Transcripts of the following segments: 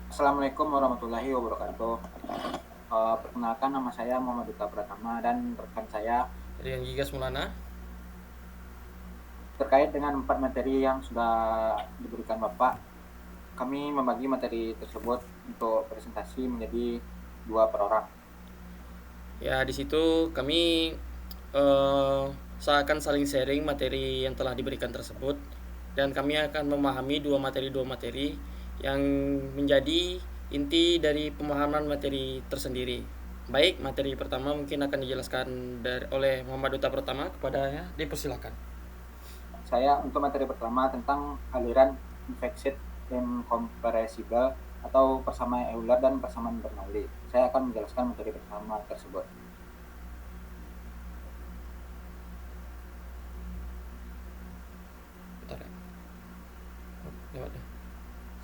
Assalamualaikum warahmatullahi wabarakatuh. Perkenalkan, nama saya Muhammad Duta Pratama dan rekan saya Rian Gigas Mulana. terkait dengan 4 materi yang sudah diberikan Bapak. Kami membagi materi tersebut untuk presentasi menjadi 2 per orang. Ya, di situ kami akan saling sharing materi yang telah diberikan tersebut dan kami akan memahami dua materi yang menjadi inti dari pemahaman materi tersendiri. Baik, materi pertama mungkin akan dijelaskan oleh Muhammad Duta Pertama, kepadanya dipersilakan. Saya untuk materi pertama tentang aliran infeksi incompressible atau persamaan Euler dan persamaan Bernoulli. Saya akan menjelaskan materi pertama tersebut. Bentar ya. Oh, lewat ya.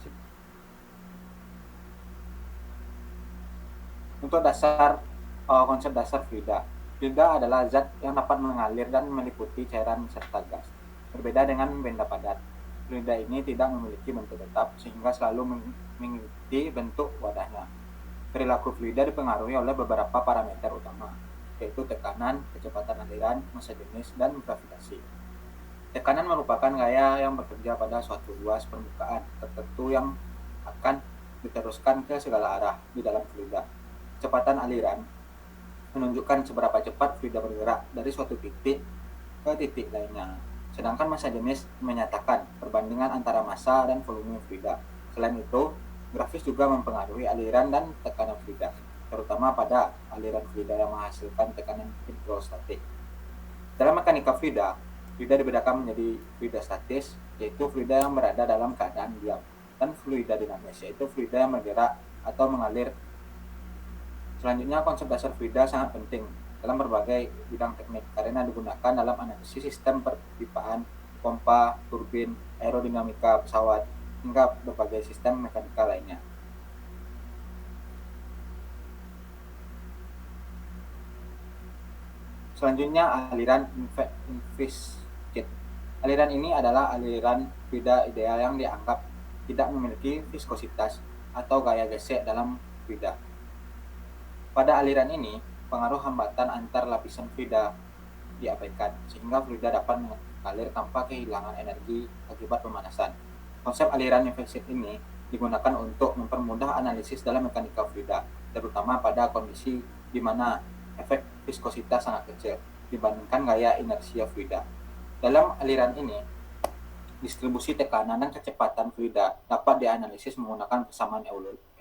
Sip. Untuk konsep dasar fluida. Fluida adalah zat yang dapat mengalir dan meliputi cairan serta gas. Berbeda dengan benda padat, fluida ini tidak memiliki bentuk tetap sehingga selalu mengikuti bentuk wadahnya. Perilaku fluida dipengaruhi oleh beberapa parameter utama, yaitu tekanan, kecepatan aliran, massa jenis, dan gravitasi. Tekanan merupakan gaya yang bekerja pada suatu ruas permukaan tertentu yang akan diteruskan ke segala arah di dalam fluida. Kecepatan aliran menunjukkan seberapa cepat fluida bergerak dari suatu titik ke titik lainnya. Sedangkan massa jenis menyatakan perbandingan antara massa dan volume fluida. Selain itu, grafis juga mempengaruhi aliran dan tekanan fluida, terutama pada aliran fluida yang menghasilkan tekanan hidrostatik. Dalam mekanika fluida, fluida dibedakan menjadi fluida statis, yaitu fluida yang berada dalam keadaan diam, dan fluida dinamis, yaitu fluida yang bergerak atau mengalir. Selanjutnya, konsep dasar fluida sangat penting dalam berbagai bidang teknik karena digunakan dalam analisis sistem perpipaan, pompa, turbin, aerodinamika pesawat, hingga berbagai sistem mekanika lainnya. Selanjutnya, aliran viscid. Aliran ini adalah aliran fluida ideal yang dianggap tidak memiliki viskositas atau gaya gesek dalam fluida. Pada aliran ini, pengaruh hambatan antar lapisan fluida diabaikan, sehingga fluida dapat mengalir tanpa kehilangan energi akibat pemanasan. Konsep aliran infeksi ini digunakan untuk mempermudah analisis dalam mekanika fluida, terutama pada kondisi di mana efek viskositas sangat kecil dibandingkan gaya inersia fluida. Dalam aliran ini, distribusi tekanan dan kecepatan fluida dapat dianalisis menggunakan persamaan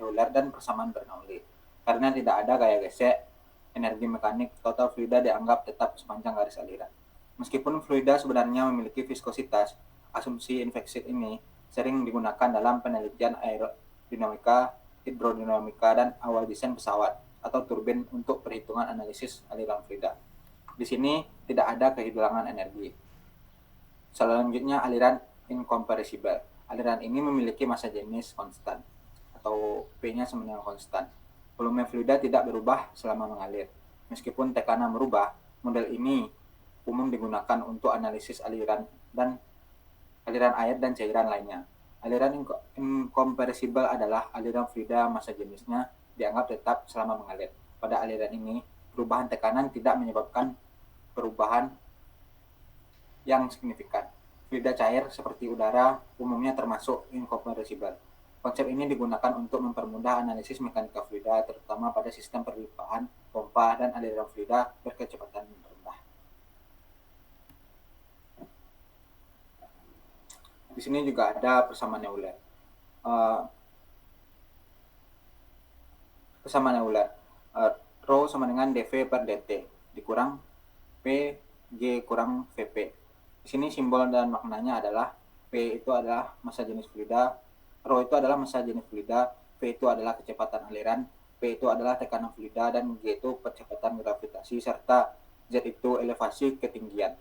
Euler dan persamaan Bernoulli. Karena tidak ada gaya gesek, energi mekanik total fluida dianggap tetap sepanjang garis aliran. Meskipun fluida sebenarnya memiliki viskositas, asumsi infeksi ini sering digunakan dalam penelitian aerodinamika, hidrodinamika, dan awal desain pesawat atau turbin untuk perhitungan analisis aliran fluida. Di sini tidak ada kehilangan energi. Selanjutnya, aliran incompressible. Aliran ini memiliki massa jenis konstan atau P-nya sama dengan konstan. Volume fluida tidak berubah selama mengalir. Meskipun tekanan berubah, model ini umum digunakan untuk analisis aliran air dan cairan lainnya. Aliran incompressible adalah aliran fluida massa jenisnya dianggap tetap selama mengalir. Pada aliran ini, perubahan tekanan tidak menyebabkan perubahan yang signifikan. Fluida cair seperti udara umumnya termasuk incompressible. Konsep ini digunakan untuk mempermudah analisis mekanika fluida, terutama pada sistem perpipaan, pompa, dan aliran fluida berkecepatan rendah. Di sini juga ada persamaan Euler. Persamaan Euler. Rho sama dengan dV per dt dikurang P G kurang Vp. Di sini simbol dan maknanya adalah P itu adalah massa jenis fluida, Rho itu adalah massa jenis fluida, V itu adalah kecepatan aliran, P itu adalah tekanan fluida, dan G itu percepatan gravitasi, serta Z itu elevasi ketinggian.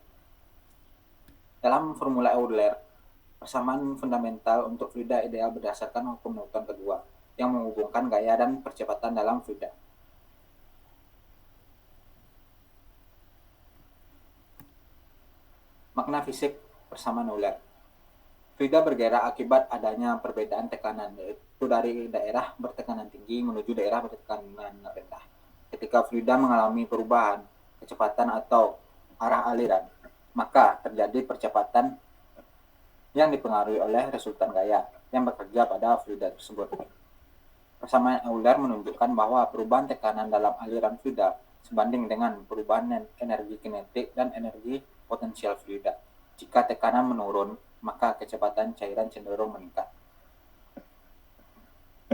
Dalam formula Euler, persamaan fundamental untuk fluida ideal berdasarkan hukum Newton kedua yang menghubungkan gaya dan percepatan dalam fluida. Makna fisik persamaan Euler. Fluida bergerak akibat adanya perbedaan tekanan, yaitu dari daerah bertekanan tinggi menuju daerah bertekanan rendah. Ketika fluida mengalami perubahan kecepatan atau arah aliran, maka terjadi percepatan yang dipengaruhi oleh resultan gaya yang bekerja pada fluida tersebut. Persamaan Euler menunjukkan bahwa perubahan tekanan dalam aliran fluida sebanding dengan perubahan energi kinetik dan energi potensial fluida. Jika tekanan menurun, maka kecepatan cairan cenderung meningkat.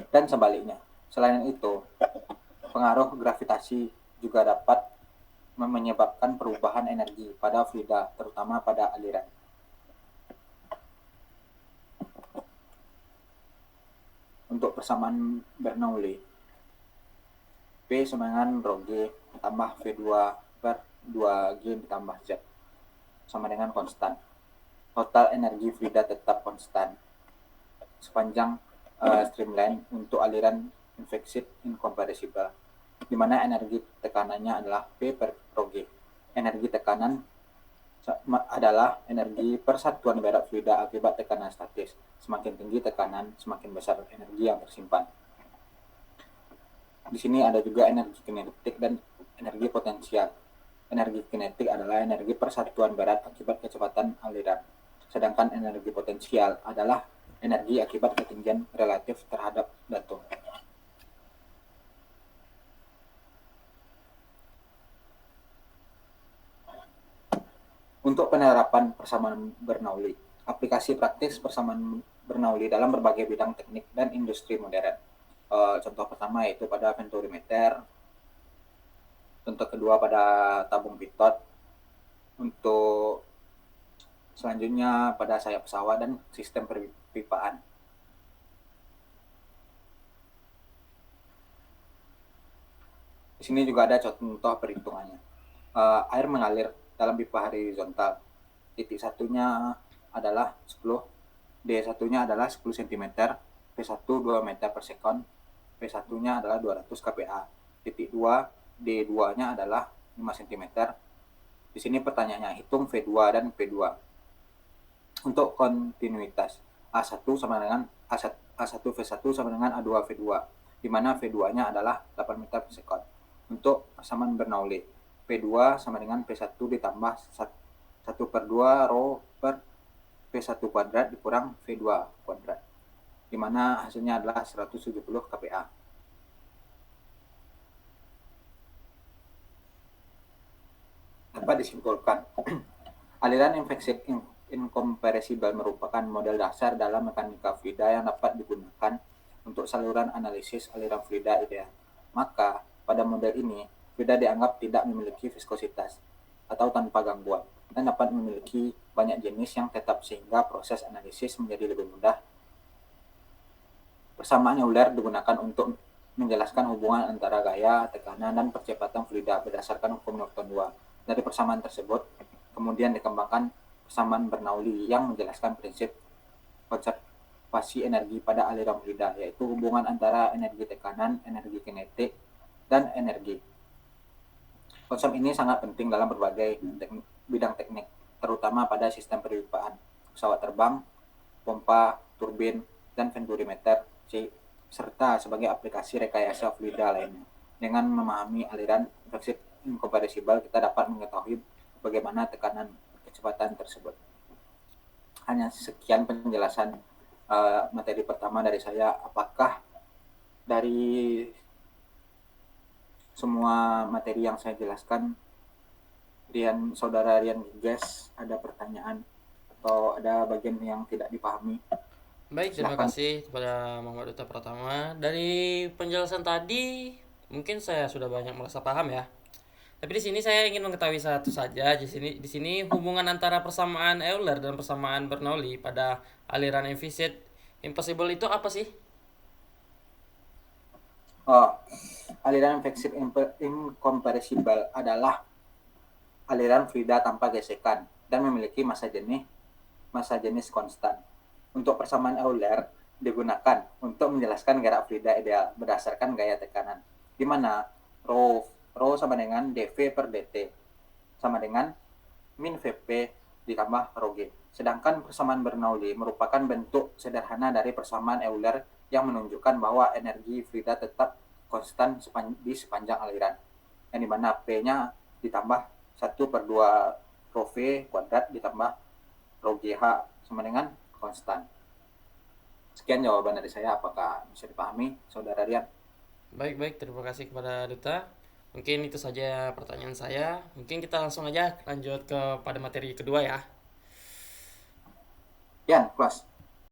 Dan sebaliknya, selain itu, pengaruh gravitasi juga dapat menyebabkan perubahan energi pada fluida, terutama pada aliran. Untuk persamaan Bernoulli, P sama dengan rho G tambah V2 per 2G ditambah Z sama dengan konstan. Total energi fluida tetap konstan sepanjang streamline untuk aliran infected incompressible, di mana energi tekanannya adalah P per rho G. Energi tekanan adalah energi persatuan berat fluida akibat tekanan statis. Semakin tinggi tekanan, semakin besar energi yang tersimpan. Di sini ada juga energi kinetik dan energi potensial. Energi kinetik adalah energi persatuan berat akibat kecepatan aliran, sedangkan energi potensial adalah energi akibat ketinggian relatif terhadap datum. Untuk penerapan persamaan Bernoulli, aplikasi praktis persamaan Bernoulli dalam berbagai bidang teknik dan industri modern. Contoh pertama yaitu pada venturimeter, contoh kedua pada tabung pitot, untuk selanjutnya pada sayap pesawat dan sistem perpipaan. Di sini juga ada contoh perhitungannya. Air mengalir dalam pipa horizontal. Titik satunya adalah 10, D satunya adalah 10 cm, P1 2 meter per sekon, P1-nya adalah 200 kPa. Titik 2, D2-nya adalah 5 cm. Di sini pertanyaannya, hitung V2 dan P2. Untuk kontinuitas, A1 sama dengan A1 V1 sama dengan A2 V2, di mana V2-nya adalah 8 meter per sekon. Untuk persamaan Bernoulli, P2 sama dengan P1 ditambah 1 per 2 rho per P1 kuadrat dikurang V2 kuadrat, di mana hasilnya adalah 170 kPa. Dapat disimpulkan, aliran infected incompressible merupakan model dasar dalam mekanika fluida yang dapat digunakan untuk saluran analisis aliran fluida ideal. Maka, pada model ini, fluida dianggap tidak memiliki viskositas atau tanpa gangguan, dan dapat memiliki banyak jenis yang tetap sehingga proses analisis menjadi lebih mudah. Persamaan Euler digunakan untuk menjelaskan hubungan antara gaya, tekanan, dan percepatan fluida berdasarkan hukum Newton 2. Dari persamaan tersebut, kemudian dikembangkan persamaan Bernoulli yang menjelaskan prinsip konservasi energi pada aliran fluida, yaitu hubungan antara energi tekanan, energi kinetik, dan energi. Konsep ini sangat penting dalam berbagai bidang teknik, terutama pada sistem perpipaan, pesawat terbang, pompa, turbin, dan venturimeter, serta sebagai aplikasi rekayasa fluida lainnya. Dengan memahami aliran infected incompressible, kita dapat mengetahui bagaimana tekanan kecepatan tersebut. Hanya sekian penjelasan materi pertama dari saya. Apakah dari semua materi yang saya jelaskan, saudara Rian Giges ada pertanyaan atau ada bagian yang tidak dipahami? Baik, terima Silakan. kasih kepada Muhammad Duta Pratama. Dari penjelasan tadi, mungkin saya sudah banyak merasa paham ya. Tapi di sini saya ingin mengetahui satu saja. Di sini hubungan antara persamaan Euler dan persamaan Bernoulli pada aliran infected impossible itu apa sih? Aliran infected incompressible adalah aliran fluida tanpa gesekan dan memiliki massa jenis konstan. Untuk persamaan Euler digunakan untuk menjelaskan gerak fluida ideal berdasarkan gaya tekanan, di mana rho sama dengan dV per dt sama dengan min Vp ditambah rho G. Sedangkan persamaan Bernoulli merupakan bentuk sederhana dari persamaan Euler yang menunjukkan bahwa energi Frida tetap konstan di sepanjang aliran, yang dimana P-nya ditambah 1/2 rho V kuadrat ditambah rho GH sama dengan konstan. Sekian jawaban dari saya, apakah bisa dipahami, Saudara Rian? Baik, terima kasih kepada Duta. Mungkin itu saja pertanyaan saya. Mungkin kita langsung aja lanjut kepada materi kedua ya. Rian, kelas.